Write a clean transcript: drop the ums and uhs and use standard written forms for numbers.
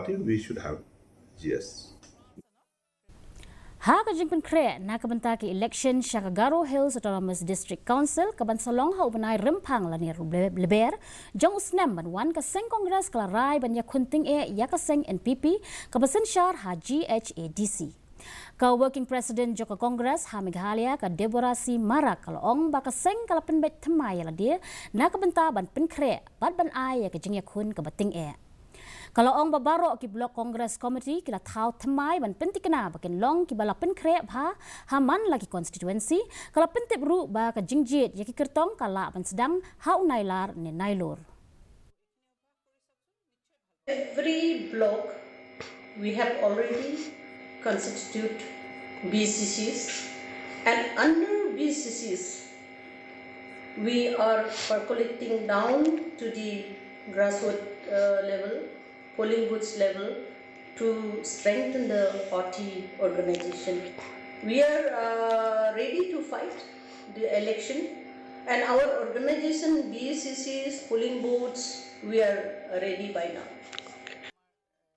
party, we should have GS. Ha kajing Pynkhreh na kabanta ki election syaka Garo Hills Autonomous District Council kaban salong ha ubanay rempang lani leber jong usnem banwan ka seng kongres kalarai ban Ïakhun Tyngeh ya ka seng NPP kabasen syar ha KHASI. Ka working president Joko Kongres ha Meghalaya ka Deborasi Marak kalong baka seng kalapen bet thamai la dia na kabanta ban Pynkhreh bad ban ai ya kajing Ïakhun ka Tyngeh. Kalau orang babaro ki blok Congress Committee kila tahu temai ban penting kena bakin long ki bala Pynkhreh ha haman lagi konstituensi kalau pentip ru ba ka jingjit ya ki kertong kala ban sedang ha unailar ne nailur. Every block we have already constituted BCCs, and under BCCs we are percolating down to the grassroots level, polling booths level, to strengthen the party organization. We are ready to fight the election, and our organization, BCCs, polling booths, we are ready by now.